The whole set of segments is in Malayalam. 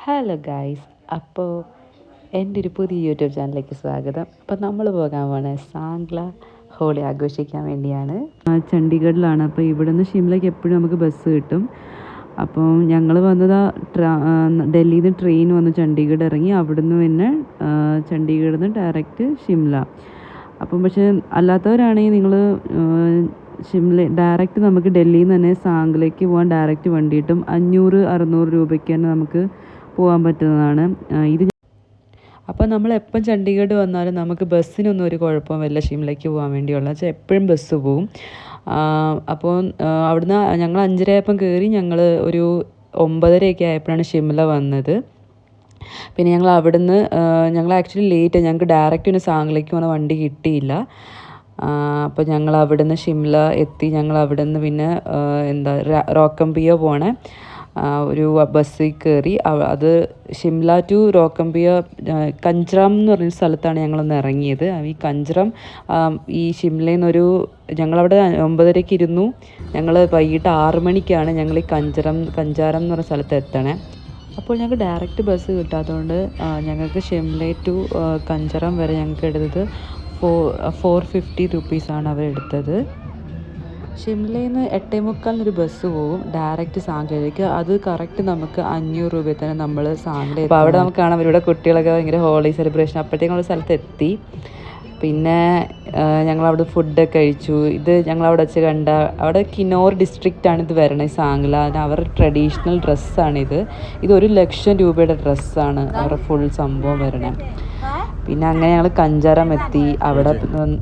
ഹലോ ഗായ്സ്, അപ്പോൾ എൻ്റെ ഒരു പുതിയ യൂട്യൂബ് ചാനലിലേക്ക് സ്വാഗതം. അപ്പോൾ നമ്മൾ പോകാൻ പോണേ സാംഗ്ല ഹോളി ആഘോഷിക്കാൻ വേണ്ടിയാണ്. ചണ്ഡീഗഡിലാണ്. അപ്പോൾ ഇവിടെ നിന്ന് ഷിംലയ്ക്ക് എപ്പോഴും നമുക്ക് ബസ് കിട്ടും. അപ്പോൾ ഞങ്ങൾ വന്നത് ഡൽഹിയിൽ നിന്ന് ട്രെയിൻ വന്ന് ചണ്ഡീഗഡ് ഇറങ്ങി, അവിടുന്ന് പിന്നെ ചണ്ഡീഗഡിൽ നിന്ന് ഡയറക്റ്റ് ഷിംല. അപ്പം പക്ഷേ അല്ലാത്തവരാണെങ്കിൽ നിങ്ങൾ ഡയറക്റ്റ് നമുക്ക് ഡൽഹിയിൽ നിന്ന് തന്നെ സാംഗ്ലയ്ക്ക് പോകാൻ ഡയറക്റ്റ് വണ്ടി കിട്ടും. 500-600 രൂപയ്ക്ക് തന്നെ നമുക്ക് പോകാൻ പറ്റുന്നതാണ് ഇത്. അപ്പോൾ നമ്മൾ എപ്പം ചണ്ഡീഗഡ് വന്നാലും നമുക്ക് ബസ്സിനൊന്നും ഒരു കുഴപ്പമില്ല. ഷിംലയ്ക്ക് പോകാൻ വേണ്ടിയുള്ള വെച്ചാൽ എപ്പോഴും ബസ് പോവും. അപ്പോൾ അവിടുന്ന് ഞങ്ങൾ 5:30 ആയപ്പം കയറി, ഞങ്ങൾ ഒരു 9:30 ആയപ്പോഴാണ് ഷിംല വന്നത്. പിന്നെ ഞങ്ങൾ അവിടുന്ന് ഞങ്ങൾ ആക്ച്വലി ലേറ്റ്, ഞങ്ങൾക്ക് ഡയറക്റ്റ് പിന്നെ സാംഗ്ലയ്ക്ക് പോകുന്ന വണ്ടി കിട്ടിയില്ല. അപ്പോൾ ഞങ്ങൾ അവിടുന്ന് ഷിംല എത്തി. ഞങ്ങൾ അവിടുന്ന് പിന്നെ റോക്കംപിയ പോണേ ഒരു ബസ്സിൽ കയറി. അത് ഷിംല ടു റോക്കംപിയ കഞ്ചറാം എന്ന് പറഞ്ഞൊരു സ്ഥലത്താണ് ഞങ്ങളൊന്ന് ഇറങ്ങിയത്. ഈ കഞ്ചറം ഈ ഷിംലയിൽ നിന്നൊരു ഞങ്ങളവിടെ 9:30 ഇരുന്നു. ഞങ്ങൾ വൈകിട്ട് 6 മണിക്കാണ് ഞങ്ങൾ ഈ കഞ്ചാരം എന്ന് പറഞ്ഞ സ്ഥലത്ത് എത്തണേ. അപ്പോൾ ഞങ്ങൾക്ക് ഡയറക്റ്റ് ബസ് കിട്ടാത്തതുകൊണ്ട് ഞങ്ങൾക്ക് ഷിംല ടു കഞ്ചറം വരെ ഞങ്ങൾക്ക് എടുത്തത് 450 റുപ്പീസാണ് അവരെടുത്തത്. ഷിംലയിൽ നിന്ന് 8:45 ബസ് പോവും ഡയറക്റ്റ് സാംഗ്ലയിലേക്ക്. അത് കറക്റ്റ് നമുക്ക് 500 രൂപയിൽ തന്നെ നമ്മൾ സാംഗ്ല. അപ്പോൾ അവിടെ നമുക്ക് കാണാം ഇവിടെ കുട്ടികളൊക്കെ ഭയങ്കര ഹോളി സെലിബ്രേഷൻ. അപ്പോഴത്തേക്കും നമ്മൾ സ്ഥലത്തെത്തി. പിന്നെ ഞങ്ങളവിടെ ഫുഡൊക്കെ കഴിച്ചു. ഇത് ഞങ്ങളവിടെ വെച്ച് കണ്ട അവിടെ കിന്നോർ ഡിസ്ട്രിക്റ്റാണ് ഇത് വരണത്, സാംഗ്ല. അവരുടെ ട്രഡീഷണൽ ഡ്രസ്സാണിത്. ഇത് 1,00,000 രൂപയുടെ ഡ്രസ്സാണ് അവരുടെ ഫുൾ സംഭവം വരണേ. പിന്നെ അങ്ങനെ ഞങ്ങൾ കഞ്ചാരം എത്തി. അവിടെ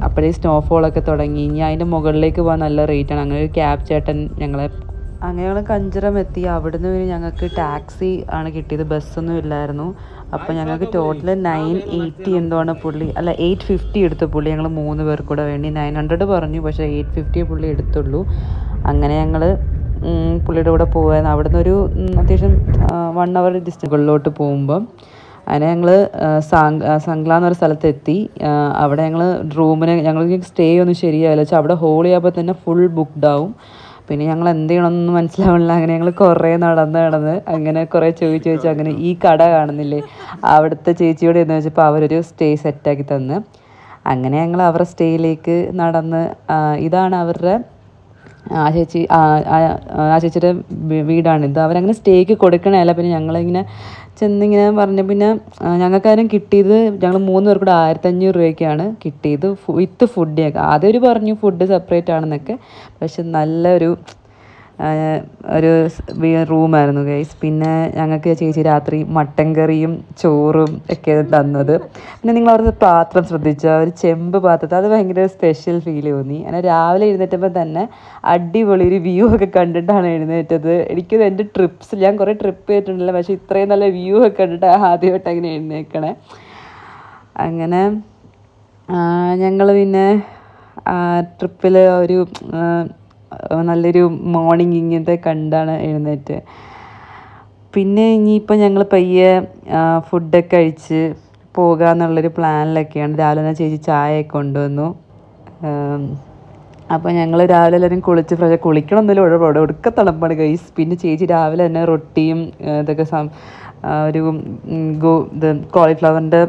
അപ്പോഴേ സ്നോഫോളൊക്കെ തുടങ്ങി. ഇനി അതിൻ്റെ മുകളിലേക്ക് പോകാൻ നല്ല റേറ്റാണ്. അങ്ങനെ ഒരു ക്യാബ് ചേട്ടൻ ഞങ്ങൾ കഞ്ചറം എത്തി. അവിടുന്ന് പിന്നെ ഞങ്ങൾക്ക് ടാക്സി ആണ് കിട്ടിയത്, ബസ്സൊന്നും ഇല്ലായിരുന്നു. അപ്പോൾ ഞങ്ങൾക്ക് ടോട്ടൽ 980 എന്തോണ് പുള്ളി, അല്ല 850 എടുത്തു പുള്ളി. ഞങ്ങൾ 3 പേർ കൂടെ വേണ്ടി 900 പറഞ്ഞു, പക്ഷേ 850 പുള്ളി എടുത്തുള്ളൂ. അങ്ങനെ ഞങ്ങൾ പുള്ളിയുടെ കൂടെ പോകാൻ അവിടുന്ന് ഒരു അത്യാവശ്യം 1 അവർ ഡിസ്റ്റൻസുകളിലോട്ട് പോകുമ്പം അങ്ങനെ ഞങ്ങൾ സാംഗ്ല എന്നൊരു സ്ഥലത്തെത്തി. അവിടെ ഞങ്ങൾ ഞങ്ങൾക്ക് സ്റ്റേ ഒന്നും ശരിയാവില്ല വെച്ചാൽ അവിടെ ഹോളി ആകുമ്പോൾ തന്നെ ഫുൾ ബുക്ക്ഡ് ആവും. പിന്നെ ഞങ്ങൾ എന്ത് ചെയ്യണമെന്നൊന്നും മനസ്സിലാവണില്ല. അങ്ങനെ ഞങ്ങൾ കുറേ നടന്ന് അങ്ങനെ കുറേ ചോദിച്ചു അങ്ങനെ ഈ കട കാണുന്നില്ലേ, അവിടുത്തെ ചേച്ചിയോട് എന്ന് വെച്ചപ്പോൾ അവരൊരു സ്റ്റേ സെറ്റാക്കി തന്ന്. അങ്ങനെ ഞങ്ങൾ അവരുടെ സ്റ്റേയിലേക്ക് നടന്ന് ഇതാണ് അവരുടെ ചേച്ചിയുടെ വീടാണിത്. അവരങ്ങനെ സ്റ്റേക്ക് കൊടുക്കണമല്ല. പിന്നെ ഞങ്ങളിങ്ങനെ ചെന്നിങ്ങനെ പറഞ്ഞു. പിന്നെ ഞങ്ങൾക്കാരും കിട്ടിയത്, ഞങ്ങൾ 3 പേർ കൂടെ 1500 രൂപയ്ക്കാണ് കിട്ടിയത് വിത്ത് ഫുഡൊക്കെ. ആദ്യം പറഞ്ഞു ഫുഡ് സെപ്പറേറ്റ് ആണെന്നൊക്കെ, പക്ഷെ നല്ലൊരു റൂമായിരുന്നു ഗൈസ്. പിന്നെ ഞങ്ങൾക്ക് ചേച്ചി രാത്രി മട്ടൻ കറിയും ചോറും ഒക്കെ തന്നത്. പിന്നെ നിങ്ങൾ അവരുടെ പാത്രം ശ്രദ്ധിച്ചാൽ ഒരു ചെമ്പ് പാത്രത്തിൽ അത് ഭയങ്കര സ്പെഷ്യൽ ഫീൽ തോന്നി. അങ്ങനെ രാവിലെ എഴുന്നേറ്റപ്പോൾ തന്നെ അടിപൊളി ഒരു വ്യൂ ഒക്കെ കണ്ടിട്ടാണ് എഴുന്നേറ്റത്. എനിക്കത് എൻ്റെ ട്രിപ്സ്, ഞാൻ കുറേ ട്രിപ്പ് ചെയ്തിട്ടുണ്ടല്ലോ, പക്ഷേ ഇത്രയും നല്ല വ്യൂ ഒക്കെ കണ്ടിട്ട് ആദ്യമായിട്ട് അങ്ങനെ എഴുന്നേക്കണേ. അങ്ങനെ ഞങ്ങൾ പിന്നെ ട്രിപ്പിൽ ഒരു നല്ലൊരു മോർണിംഗ് ഇങ്ങനത്തെ കണ്ടാണ് എഴുന്നേറ്റ്. പിന്നെ ഇനിയിപ്പോൾ ഞങ്ങൾ പയ്യെ ഫുഡൊക്കെ കഴിച്ച് പോകാമെന്നുള്ളൊരു പ്ലാനിലൊക്കെയാണ്. രാവിലെ തന്നെ ചേച്ചി ചായയൊക്കെ കൊണ്ടുവന്നു. അപ്പോൾ ഞങ്ങൾ രാവിലെ എല്ലാവരും കുളിക്കണമെന്നല്ലോ, അവിടെ ഒടുക്ക തണുപ്പാണ് ഗൈസ്. പിന്നെ ചേച്ചി രാവിലെ തന്നെ റൊട്ടിയും ഇതൊക്കെ ഒരു കോളിഫ്ലവറിൻ്റെ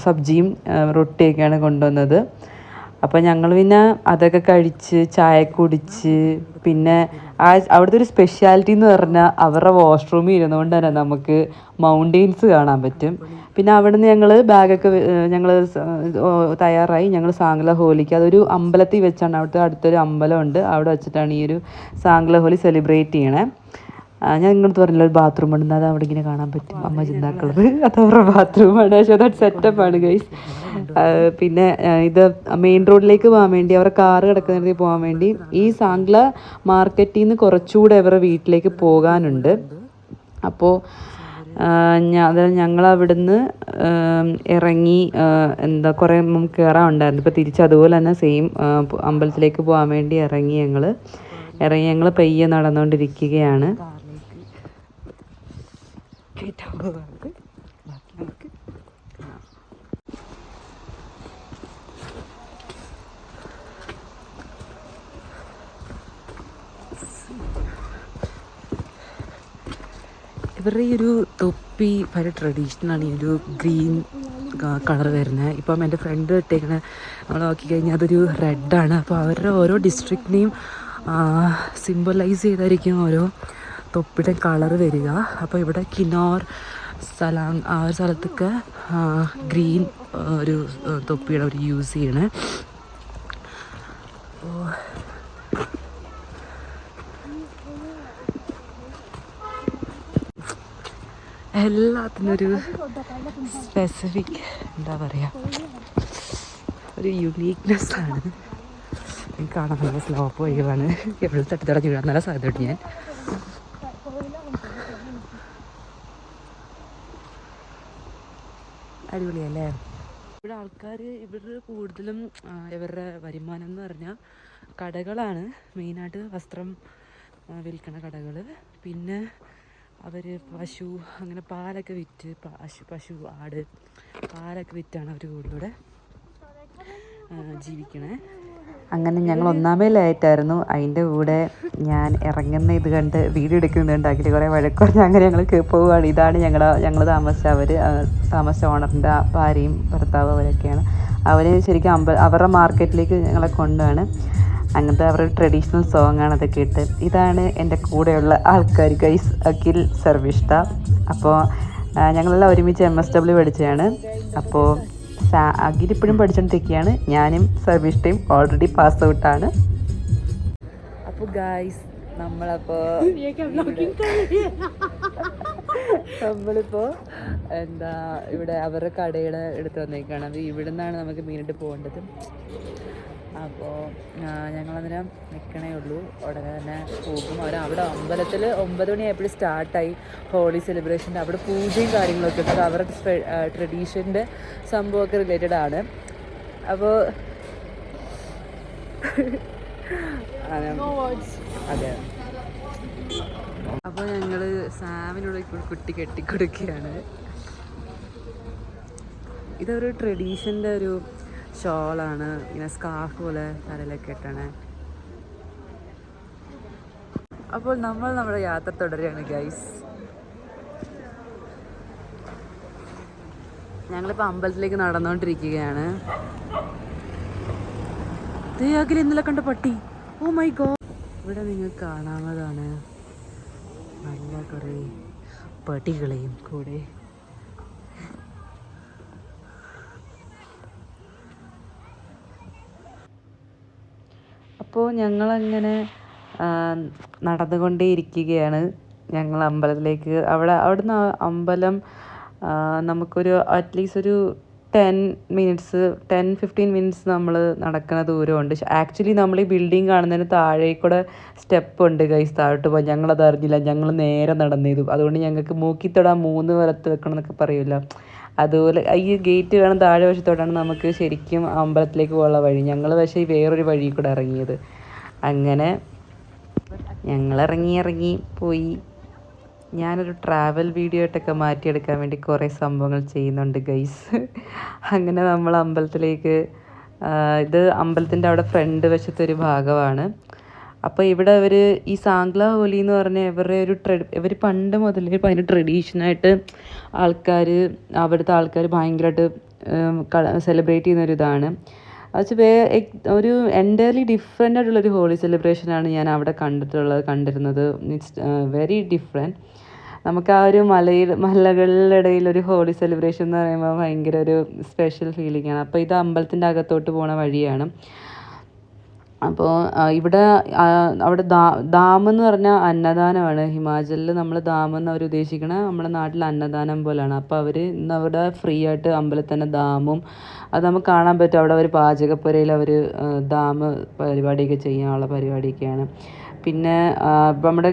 സബ്ജിയും റൊട്ടിയൊക്കെയാണ് കൊണ്ടുവന്നത്. അപ്പോൾ ഞങ്ങൾ പിന്നെ അതൊക്കെ കഴിച്ച് ചായ കുടിച്ച്. പിന്നെ അവിടുത്തെ ഒരു സ്പെഷ്യാലിറ്റി എന്ന് പറഞ്ഞാൽ അവരുടെ വാഷ്റൂമിൽ ഇരുന്നുകൊണ്ട് തന്നെ നമുക്ക് മൗണ്ടെയിൻസ് കാണാൻ പറ്റും. പിന്നെ അവിടുന്ന് ഞങ്ങൾ ബാഗൊക്കെ ഞങ്ങൾ തയ്യാറായി. ഞങ്ങൾ സാംഗ്ല ഹോലിക്ക് അതൊരു അമ്പലത്തിൽ വെച്ചാണ്, അവിടുത്തെ അടുത്തൊരു അമ്പലമുണ്ട്, അവിടെ വെച്ചിട്ടാണ് ഈ ഒരു സാംഗ്ല ഹോലി സെലിബ്രേറ്റ് ചെയ്യണേ. ഞാൻ ഇങ്ങോട്ട് പറഞ്ഞില്ല ഒരു ബാത്റൂം ഉണ്ട്, അത് അവിടെ ഇങ്ങനെ കാണാൻ പറ്റും. അമ്മ ചിന്താക്കളത് അത് അവരുടെ ബാത്റൂമാണ്, പക്ഷെ അത് സെറ്റപ്പാണ് ഗൈസ്. പിന്നെ ഇത് മെയിൻ റോഡിലേക്ക് പോകാൻ വേണ്ടി, അവരുടെ കാറ് കിടക്കുന്നിടത്തേക്ക് പോകാൻ വേണ്ടി ഈ സാംഗ്ല മാർക്കറ്റിൽ നിന്ന് കുറച്ചുകൂടെ അവരുടെ വീട്ടിലേക്ക് പോകാനുണ്ട്. അപ്പോൾ ഞങ്ങളവിടുന്ന് ഇറങ്ങി കുറേ നമുക്ക് കയറാനുണ്ടായിരുന്നു. ഇപ്പോൾ തിരിച്ച് അതുപോലെ തന്നെ സെയിം അമ്പലത്തിലേക്ക് പോകാൻ വേണ്ടി ഇറങ്ങി ഞങ്ങൾ പയ്യെ നടന്നുകൊണ്ടിരിക്കുകയാണ്. ഇവരുടെ ഈ ഒരു തൊപ്പി വളരെ ട്രഡീഷണലാണ്. ഈ ഒരു ഗ്രീൻ കളർ വരുന്നത്. ഇപ്പം എൻ്റെ ഫ്രണ്ട് ഇട്ടേക്കണ നമ്മൾ നോക്കിക്കഴിഞ്ഞാൽ അതൊരു റെഡാണ്. അപ്പോൾ അവരുടെ ഓരോ ഡിസ്ട്രിക്റ്റിനെയും സിംബലൈസ് ചെയ്തായിരിക്കും ഓരോ തൊപ്പിയുടെ കളർ വരിക. അപ്പോൾ ഇവിടെ കിനോർ സലാങ് ആ ഒരു സ്ഥലത്തൊക്കെ ഗ്രീൻ ഒരു തൊപ്പിയുടെ അവർ യൂസ് ചെയ്യണേ. അപ്പോൾ എല്ലാത്തിനും ഒരു സ്പെസിഫിക് എന്താ പറയുക, ഒരു യുണീക്നെസ്സാണ്. കാണാൻ നല്ല സ്ലോപ്പ് വഴിയാണ്. എവിടെ തട്ടിത്തടഞ്ഞ് വീഴാൻ നല്ല സാധ്യതയുണ്ട്. ഞാൻ അടിപൊളിയല്ലേ. ഇവിടെ ആൾക്കാർ ഇവിടെ കൂടുതലും ഇവരുടെ വരുമാനം എന്ന് പറഞ്ഞാൽ കടകളാണ് മെയിനായിട്ട്, വസ്ത്രം വിൽക്കണ കടകൾ. പിന്നെ അവർ പശു അങ്ങനെ പാലൊക്കെ വിറ്റ് പശു ആട് പാലൊക്കെ വിറ്റാണ് അവർ കൂടുതലൂടെ ജീവിക്കണേ. അങ്ങനെ ഞങ്ങൾ ഒന്നാമേ ലേറ്റായിരുന്നു. അതിൻ്റെ കൂടെ ഞാൻ ഇറങ്ങുന്ന ഇത് കണ്ട് വീഡിയോ എടുക്കുന്നുണ്ട്. അതിൽ കുറേ വഴക്കുറഞ്ഞ് അങ്ങനെ ഞങ്ങൾ പോവുകയാണ്. ഇതാണ് ഞങ്ങൾ താമസിച്ച താമസിച്ച ഓണറിൻ്റെ ഭാര്യയും ഭർത്താവ് അവരൊക്കെയാണ്. അവർ ശരിക്കും അവരുടെ മാർക്കറ്റിലേക്ക് ഞങ്ങളെ കൊണ്ടുപോവാണ്. അങ്ങനത്തെ അവരുടെ ട്രഡീഷണൽ സോങ് ആണ് അതൊക്കെ ഇട്ട്. ഇതാണ് എൻ്റെ കൂടെയുള്ള ആൾക്കാർ ഗൈസ്, അഖിൽ, സർവിഷ്ഠ. അപ്പോൾ ഞങ്ങളെല്ലാം ഒരുമിച്ച് MSW പഠിച്ചതാണ്. അപ്പോൾ അഖിൽ ഇപ്പോഴും പഠിച്ചുകൊണ്ടിരിക്കുകയാണ്. ഞാനും സർവിഷ്ഠയും ഓൾറെഡി പാസ് ഔട്ടാണ്. അപ്പോൾ ഗൈസ് നമ്മളിപ്പോൾ എന്താ ഇവിടെ അവരുടെ കടയുടെ എടുത്ത് വന്നേക്കാണ്. അത് ഇവിടെ നിന്നാണ് നമുക്ക് മീനിട്ട് പോകേണ്ടത്. അപ്പോൾ ഞങ്ങളന്നേരം നിൽക്കണേ ഉള്ളൂ, ഉടനെ തന്നെ പോകും. അവിടെ അമ്പലത്തിൽ 9 മണിയായപ്പോഴും സ്റ്റാർട്ടായി ഹോളി സെലിബ്രേഷൻ്റെ. അവിടെ പൂജയും കാര്യങ്ങളൊക്കെ ഉണ്ട്. അത് അവരുടെ ട്രഡീഷൻ്റെ സംഭവമൊക്കെ റിലേറ്റഡ് ആണ്. അപ്പോൾ അതെ, അപ്പോൾ ഞങ്ങൾ സാമിനോട് കുട്ടി കെട്ടിക്കൊടുക്കുകയാണ്. ഇതൊരു ട്രഡീഷൻ്റെ ഒരു ഷോളാണ്, ഇങ്ങനെ സ്കാർഫ് പോലെ തലയിലൊക്കെ ഇട്ടാണ്. അപ്പോൾ നമ്മൾ നമ്മുടെ യാത്ര തുടരുകയാണ് ഗൈസ്. ഞങ്ങളിപ്പോൾ അമ്പലത്തിലേക്ക് നടന്നുകൊണ്ടിരിക്കുകയാണ്. അഖിൽ ഇന്നലെ കണ്ട പട്ടി, ഓ മൈ ഗോഡ്. ഇവിടെ നിങ്ങൾക്ക് കാണാവുന്നതാണ് നല്ല കുറേ പട്ടികളെയും കൂടെ. അപ്പോൾ ഞങ്ങളങ്ങനെ നടന്നുകൊണ്ടേ ഇരിക്കുകയാണ് ഞങ്ങൾ അമ്പലത്തിലേക്ക്. അവിടുന്ന് അമ്പലം നമുക്കൊരു അറ്റ്ലീസ്റ്റ് ഒരു 10-15 മിനിറ്റ്സ് നമ്മൾ നടക്കുന്ന ദൂരമുണ്ട്. ആക്ച്വലി നമ്മൾ ഈ ബിൽഡിംഗ് കാണുന്നതിന് താഴെ കൂടെ സ്റ്റെപ്പ് ഉണ്ട് ഗൈസ്, താഴോട്ട് പോകാൻ. ഞങ്ങളത് അറിഞ്ഞില്ല, ഞങ്ങൾ നേരെ നടന്നിരുന്നു. അതുകൊണ്ട് ഞങ്ങൾക്ക് മൂക്കിത്തൊടാൻ 3 വലത്ത് വെക്കണം എന്നൊക്കെ പറയുമല്ലോ, അതുപോലെ ഈ ഗേറ്റ് കാണുന്ന താഴെ വശത്തോട്ടാണ് നമുക്ക് ശരിക്കും അമ്പലത്തിലേക്ക് പോകാനുള്ള വഴി. ഞങ്ങൾ പക്ഷേ വേറൊരു വഴി കൂടെ ഇറങ്ങിയത്. അങ്ങനെ ഞങ്ങളിറങ്ങി പോയി. ഞാനൊരു ട്രാവൽ വീഡിയോ ആയിട്ടൊക്കെ മാറ്റിയെടുക്കാൻ വേണ്ടി കുറേ സംഭവങ്ങൾ ചെയ്യുന്നുണ്ട് ഗൈസ്. അങ്ങനെ നമ്മൾ അമ്പലത്തിലേക്ക്, ഇത് അമ്പലത്തിൻ്റെ അവിടെ ഫ്രണ്ട് വശത്തൊരു ഭാഗമാണ്. അപ്പോൾ ഇവിടെ ഈ സാംഗ്ല ഹോലി എന്ന് പറഞ്ഞാൽ ഇവർ പണ്ട് മുതലേ ഇപ്പോൾ അതിൻ്റെ ട്രഡീഷനായിട്ട് അവിടുത്തെ ആൾക്കാർ ഭയങ്കരമായിട്ട് സെലിബ്രേറ്റ് ചെയ്യുന്നൊരിതാണ്. അത് ഒരു എൻ്റയർലി ഡിഫറെൻ്റ് ആയിട്ടുള്ളൊരു ഹോളി സെലിബ്രേഷനാണ് ഞാൻ അവിടെ കണ്ടിരുന്നത്. It's very different. നമുക്ക് ആ ഒരു മലകളിലിടയിൽ ഒരു ഹോളി സെലിബ്രേഷൻ എന്ന് പറയുമ്പോൾ ഭയങ്കര ഒരു സ്പെഷ്യൽ ഫീലിംഗ് ആണ്. അപ്പോൾ ഇത് അമ്പലത്തിൻ്റെ അകത്തോട്ട് പോണ വഴിയാണ്. അപ്പോൾ അവിടെ ദാം എന്ന് പറഞ്ഞാൽ അന്നദാനമാണ്. ഹിമാചലിൽ നമ്മൾ ദാം എന്ന് അവർ ഉദ്ദേശിക്കണത് നമ്മുടെ നാട്ടിൽ അന്നദാനം പോലെയാണ്. അപ്പോൾ അവർ ഇന്ന് അവിടെ ഫ്രീ ആയിട്ട് അമ്പലത്തിൽ തന്നെ ദാമും അത് നമുക്ക് കാണാൻ പറ്റും. അവിടെ അവർ പാചകപ്പുരയിൽ അവർ ദാം പരിപാടിയൊക്കെ ചെയ്യാനുള്ള പരിപാടിയൊക്കെയാണ്. പിന്നെ നമ്മുടെ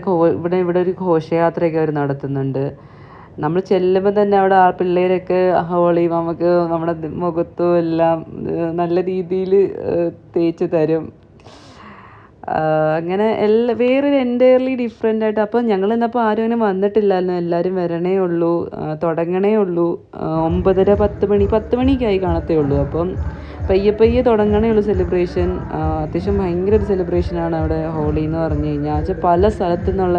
ഇവിടെ ഒരു ഘോഷയാത്രയൊക്കെ അവർ നടത്തുന്നുണ്ട്. നമ്മൾ ചെല്ലുമ്പോൾ തന്നെ അവിടെ ആ പിള്ളേരൊക്കെ ഹോളി നമുക്ക് നമ്മുടെ മുഖത്തും എല്ലാം നല്ല രീതിയിൽ തേച്ച് തരും. അങ്ങനെ വേറൊരു എൻ്റയർലി ഡിഫറെൻ്റ് ആയിട്ട്. അപ്പോൾ ഞങ്ങൾ ഇന്നപ്പോൾ ആരും അങ്ങനെ വന്നിട്ടില്ലായിരുന്നു, എല്ലാവരും വരണേ ഉള്ളൂ, തുടങ്ങണേ ഉള്ളൂ. 9:30 മണിക്കായി കാണത്തേ ഉള്ളൂ. അപ്പം പയ്യെ തുടങ്ങണേ ഉള്ളൂ സെലിബ്രേഷൻ. അത്യാവശ്യം ഭയങ്കര ഒരു സെലിബ്രേഷനാണ് അവിടെ ഹോളി എന്ന് പറഞ്ഞു കഴിഞ്ഞാൽ. പല സ്ഥലത്തു നിന്നുള്ള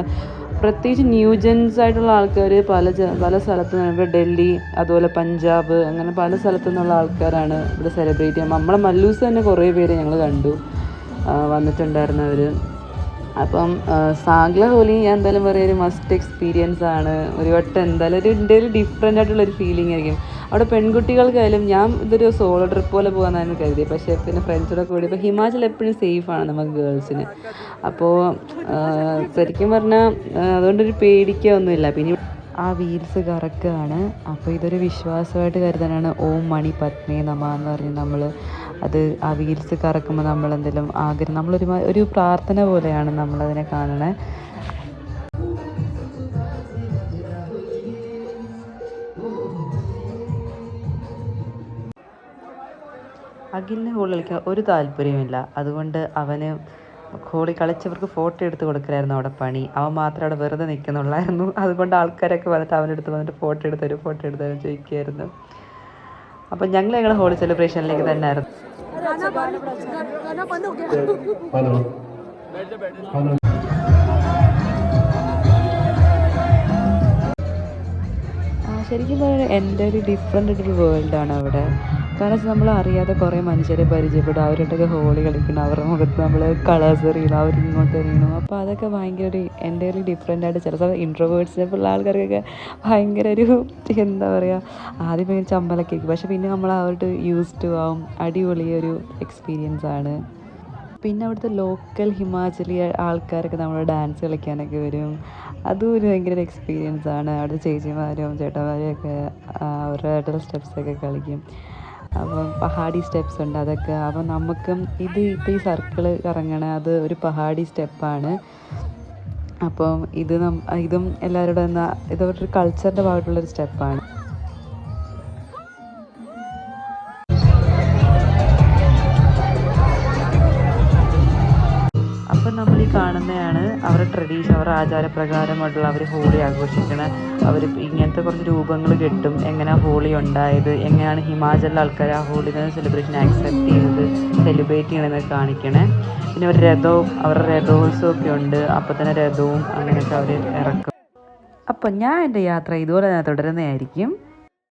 പ്രത്യേകിച്ച് ന്യൂജൻസ് ആയിട്ടുള്ള ആൾക്കാർ പല സ്ഥലത്തു നിന്ന്, ഇവിടെ ഡൽഹി അതുപോലെ പഞ്ചാബ് അങ്ങനെ പല സ്ഥലത്തു നിന്നുള്ള ആൾക്കാരാണ് ഇവിടെ സെലിബ്രേറ്റ് ചെയ്യുക. നമ്മളെ മല്ലൂസ് തന്നെ കുറേ പേര് ഞങ്ങൾ കണ്ടു വന്നിട്ടുണ്ടായിരുന്നവർ. അപ്പം സാഗ്ല ഹോലി ഞാൻ എന്തായാലും പറയുക ഒരു മസ്റ്റ് എക്സ്പീരിയൻസ് ആണ്. ഒരു വട്ടം എന്തായാലും ഒരു ഇന്ത്യയിൽ ഡിഫറെൻ്റ് ആയിട്ടുള്ളൊരു ഫീലിംഗ് ആയിരിക്കും. അവിടെ പെൺകുട്ടികൾക്കായാലും ഞാൻ ഇതൊരു സോളോ ട്രിപ്പ് പോലെ പോകാമെന്നായിരുന്നു കരുതിയത്. പക്ഷേ പിന്നെ ഫ്രണ്ട്സിൻ്റെ കൂടി ഇപ്പോൾ ഹിമാചൽ എപ്പോഴും സേഫാണ് നമുക്ക് ഗേൾസിന്. അപ്പോൾ ശരിക്കും പറഞ്ഞാൽ അതുകൊണ്ടൊരു പേടിക്കുകയൊന്നുമില്ല. പിന്നെ ആ വീൽസ് കറക്കുകയാണ്. അപ്പോൾ ഇതൊരു വിശ്വാസമായിട്ട് കരുതാനാണ് ഓം മണി പത്മേ നമ എന്ന് പറഞ്ഞ് നമ്മൾ അത് ആ വീൽസ് കറക്കുമ്പോൾ നമ്മളെന്തെങ്കിലും ആഗ്രഹം ഒരു പ്രാർത്ഥന പോലെയാണ് നമ്മളതിനെ കാണണേ. അഖിലിന് ഹോളി കളിക്കാൻ ഒരു താല്പര്യമില്ല. അതുകൊണ്ട് അവന് ഹോളി കളിച്ചവർക്ക് ഫോട്ടോ എടുത്ത് കൊടുക്കലായിരുന്നു അവിടെ പണി. അവൻ മാത്രം അവിടെ വെറുതെ നിൽക്കുന്നുള്ളായിരുന്നു. അതുകൊണ്ട് ആൾക്കാരൊക്കെ വന്നിട്ട് അവൻ്റെ അടുത്ത് വന്നിട്ട് ഫോട്ടോ എടുത്തരും ചോദിക്കുമായിരുന്നു. അപ്പം ഞങ്ങളുടെ ഹോളി സെലിബ്രേഷനിലേക്ക് തന്നെ ആയിരുന്നു. ശരിക്കും പറഞ്ഞാൽ എൻ്റെ ഒരു ഡിഫറെൻ്റ് ആയിട്ടൊരു വേൾഡാണ് അവിടെ. കാരണം നമ്മൾ അറിയാതെ കുറേ മനുഷ്യരെ പരിചയപ്പെടും, അവരോടൊക്കെ ഹോളി കളിക്കണം, അവരുടെ മുഖത്ത് നമ്മൾ കളേഴ്സ് എറിയണം, അവരിങ്ങോട്ട് എറിയണം. അപ്പോൾ അതൊക്കെ ഭയങ്കര ഒരു എൻ്റെ ഒരു ഡിഫറെൻ്റ് ആയിട്ട് ചില സമയം ഇൻട്രോവേർട്സിനെ ഉള്ള ആൾക്കാർക്കൊക്കെ ഭയങ്കര ഒരു എന്താ പറയുക, ആദ്യം ഭയങ്കര ചമ്പലൊക്കെ ആയിരിക്കും. പക്ഷേ പിന്നെ നമ്മൾ അവരുടെ യൂസ്ഡ് ആവും. അടിപൊളി ഒരു എക്സ്പീരിയൻസ് ആണ്. പിന്നെ അവിടുത്തെ ലോക്കൽ ഹിമാചലി ആൾക്കാരൊക്കെ നമ്മൾ ഡാൻസ് കളിക്കാനൊക്കെ വരും. അതും ഒരു ഭയങ്കര എക്സ്പീരിയൻസ് ആണ്. അവിടുത്തെ ചേച്ചിമാരും ചേട്ടന്മാരും ഒക്കെ അവരുടെയായിട്ടുള്ള സ്റ്റെപ്സൊക്കെ കളിക്കും. അപ്പം പഹാഡി സ്റ്റെപ്സ് ഉണ്ട് അതൊക്കെ. അപ്പം നമുക്കും ഇപ്പോൾ ഈ സർക്കിൾ കറങ്ങണ അത് ഒരു പഹാഡി സ്റ്റെപ്പാണ്. അപ്പം ഇതും എല്ലാവരോടും ഇതൊരു കൾച്ചറിൻ്റെ ഭാഗത്തുള്ളൊരു സ്റ്റെപ്പാണ്. അപ്പം നമ്മൾ ഈ കാണുന്നതാണ് അവരുടെ ട്രഡീഷൻ, അവരുടെ ആചാരപ്രകാരമായിട്ടുള്ള അവർ ഹോളി ആഘോഷിക്കണ. അവർ ഇങ്ങനത്തെ കുറച്ച് രൂപങ്ങൾ കിട്ടും, എങ്ങനെയാണ് ഹോളി ഉണ്ടായത്, എങ്ങനെയാണ് ഹിമാചലിലെ ആൾക്കാർ ആ ഹോളിനെ സെലിബ്രേഷൻ ആക്സെപ്റ്റ് ചെയ്തത്, സെലിബ്രേറ്റ് ചെയ്യണമെന്നൊക്കെ കാണിക്കണേ. പിന്നെ ഒരു അവരുടെ രഥോത്സവമൊക്കെ ഉണ്ട്. അപ്പോൾ തന്നെ രഥവും അങ്ങനെയൊക്കെ അവർ ഇറക്കും. അപ്പം ഞാൻ എൻ്റെ യാത്ര ഇതുപോലെ തന്നെ തുടരുന്നതായിരിക്കും.